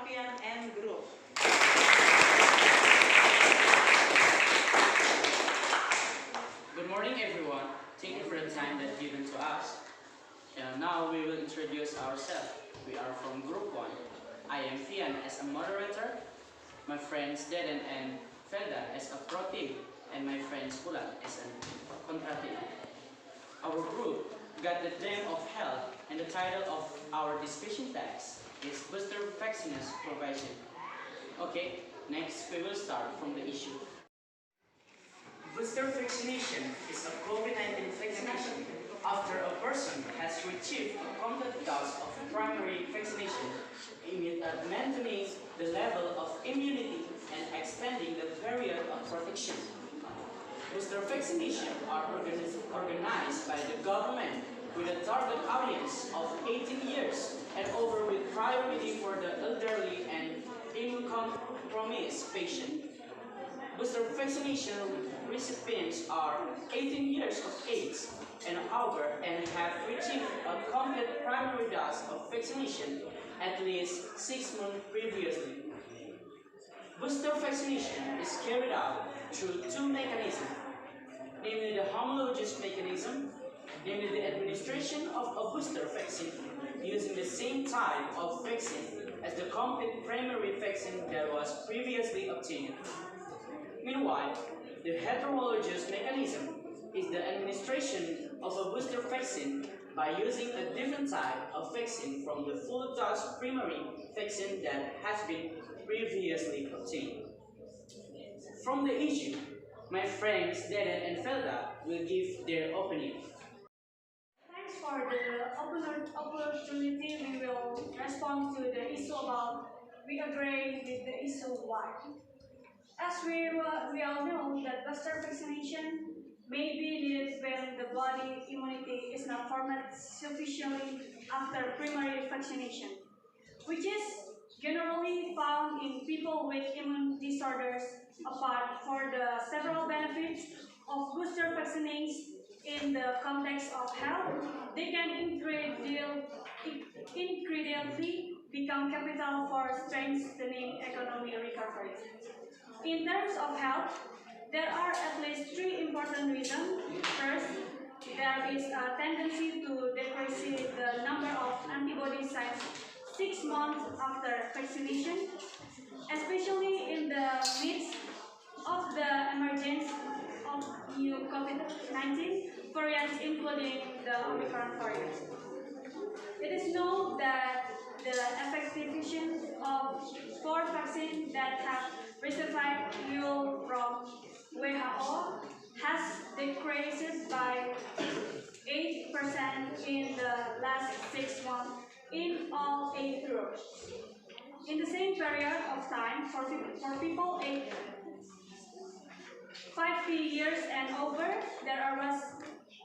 Alfian and Group. Good morning, everyone. Thank you for the time that's given to us. And now we will introduce ourselves. We are from Group 1. I am Fian as a moderator, my friends Deden and Felda as a pro team, and my friends Bulan as a contra team. Our group got the theme of health, and the title of our discussion text is Booster Vaccines Provision. Okay, next we will start from the issue. Booster vaccination is a COVID-19 vaccination after a person has received a complete dose of primary vaccination, maintaining the level of immunity and extending the period of protection. Booster vaccinations are organized by the government with a target audience of 18 years and over with priority for the elderly and immunocompromised patients. Booster vaccination recipients are 18 years of age and over and have received a complete primary dose of vaccination at least 6 months previously. Booster vaccination is carried out through two mechanisms, namely the homologous mechanism, namely the administration of a booster vaccine using the same type of vaccine as the complete primary vaccine that was previously obtained. Meanwhile, the heterologous mechanism is the administration of a booster vaccine by using a different type of vaccine from the full dose primary vaccine that has been previously obtained. From the issue, my friends Deden and Felda will give their opinion. Thanks for the opportunity. We will respond to the issue about we agree with the issue why. As we all know that booster vaccination may be needed when the body immunity is not formed sufficiently after primary vaccination, which is generally found in people with immune disorders. Apart for the several benefits of booster vaccines in the context of health, they can incredibly become capital for strengthening economic recovery. In terms of health, there are at least three important reasons. First, there is a tendency to decrease the number of antibody sites 6 months after vaccination, especially in the midst of the emergence of new COVID-19 variants, including the Omicron variant. It is known that the effectiveness of 4 vaccines that have received fuel from WHO has decreased by 8% in the last 6 months in all 8 groups. In the same period of time, for people aged 50 years and over, there was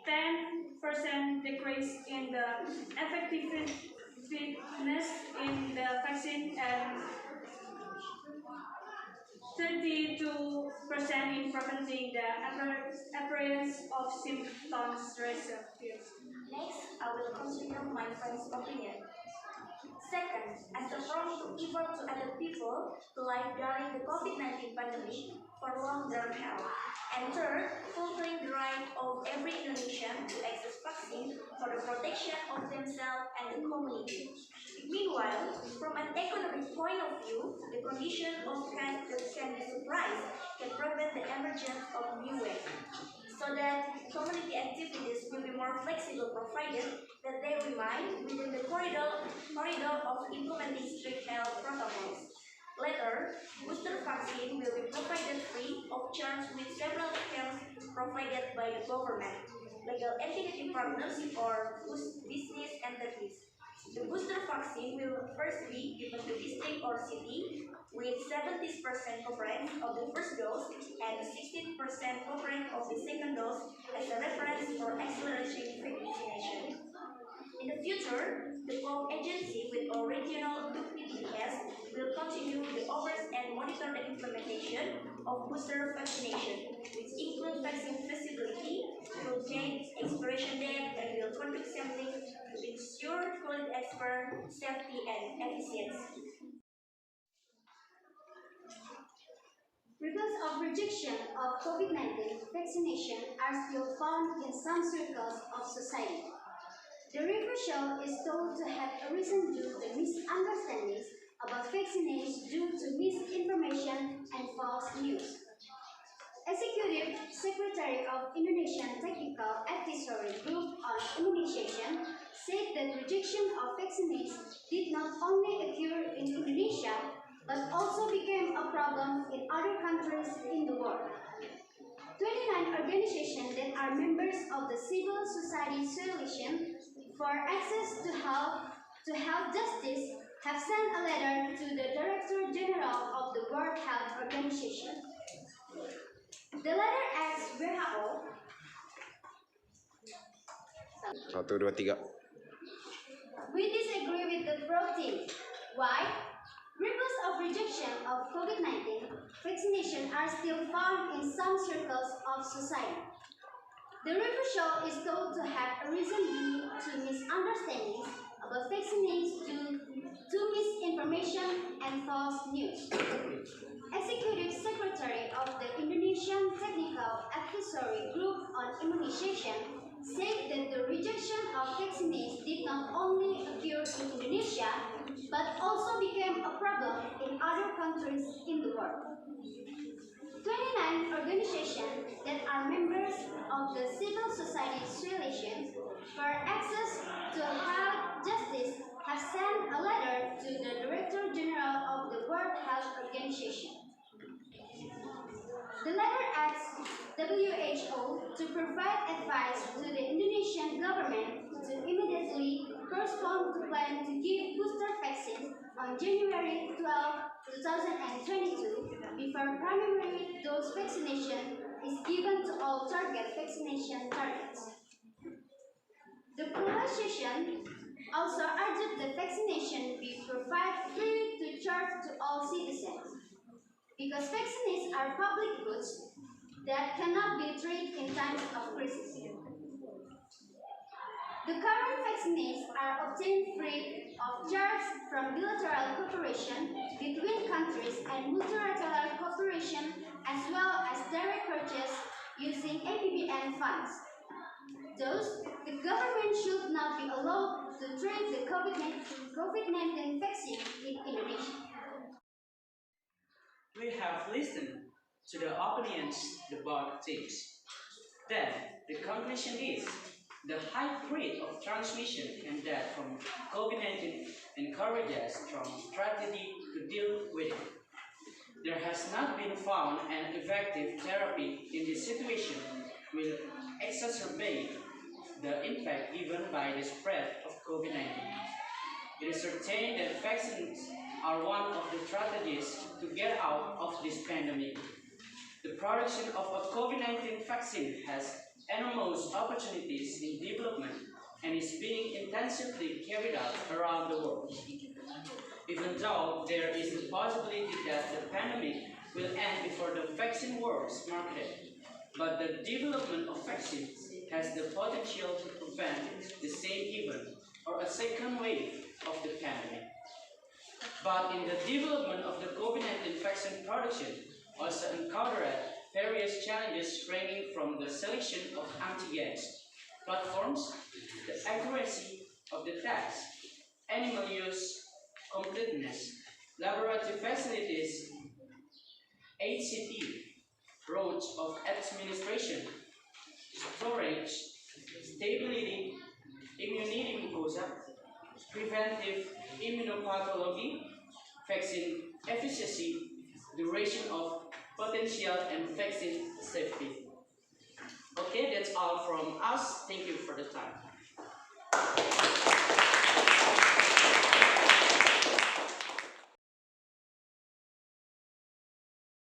10% decrease in the effectiveness in the vaccine and 32% in preventing the appearance of symptoms respectively. Next, I will consider my friend's opinion. Second, as a front to effort to other people to live during the COVID-19 pandemic for long-term health. And third, fulfilling the right of every Indonesian to access vaccine for the protection of themselves and the community. Meanwhile, from an economic point of view, the condition of health that can be supplied can prevent the emergence of new waves, so that community activities will be more flexible provided that they remain within the corridor of implementing strict health protocols. Later, booster vaccine will be provided free of charge with several schemes provided by the government, legal entity partners or business entities. The booster vaccine will first be given to district or city with 70% coverage of the first dose and 16% coverage of the second dose as a reference for accelerating vaccination. In the future, the POM agency with our regional PPDS will continue the oversight and monitor the implementation of booster vaccination, which includes vaccine feasibility, will change expiration date, and will conduct sampling to ensure quality expert, safety, and efficiency. Ripples of rejection of COVID-19 vaccination are still found in some circles of society. The refusal is thought to have arisen due to misunderstandings about vaccinations due to misinformation and false news. Executive Secretary of Indonesian Technical Advisory Group on Immunization said that rejection of vaccines did not only occur in Indonesia but also became a problem in other countries in the world. 29 organizations that are members of the Civil Society Coalition for Access to Health Justice have sent a letter to the Director General of the World Health Organization. The letter asks WHO. 1, 2, 3. We disagree with the protein. Why? Ripples of rejection of COVID-19 vaccination are still found in some circles of society. The refusal is thought to have arisen due to misunderstandings about vaccines due to misinformation and false news. Executive Secretary of the Indonesian Technical Advisory Group on Immunization said that the rejection of vaccines did not only occur in Indonesia, but also became a problem in other countries in the world. 29 organizations that are members of the Civil Society Coalition for Access to Health Justice have sent a letter to the Director General of the World Health Organization. The letter asks WHO to provide advice to the Indonesian government to immediately postpone the plan to give booster vaccine on January 12, 2022 before primary dose vaccination is given to all target vaccination targets. The coalition also urged that vaccination be provided free to charge to all citizens, because vaccines are public goods that cannot be traded in times of crisis. The current vaccines are obtained free of charge from bilateral cooperation between countries and multilateral cooperation, as well as direct purchase using APBN funds. Thus, the government should not be allowed to trade the COVID-19 vaccine in Indonesia. We have listened to the opinions the board takes. Then, the conclusion is the high rate of transmission and death from COVID-19 encourages strong strategy to deal with it. There has not been found an effective therapy in this situation will exacerbate the impact given by the spread of COVID-19. It is certain that vaccines are one of the strategies to get out of this pandemic. The production of a COVID-19 vaccine has enormous opportunities in development and is being intensively carried out around the world. Even though there is the possibility that the pandemic will end before the vaccine works marketed, but the development of vaccines has the potential to prevent the same event or a second wave of the pandemic. But in the development of the COVID-19 vaccine production also encountered various challenges ranging from the selection of antigens platforms, the accuracy of the test, animal use completeness, laboratory facilities, HCP, routes of administration, storage, stability, immunity mucosa, preventive immunopathology, vaccine efficacy, duration of potential and vaccine safety. Okay, that's all from us. Thank you for the time.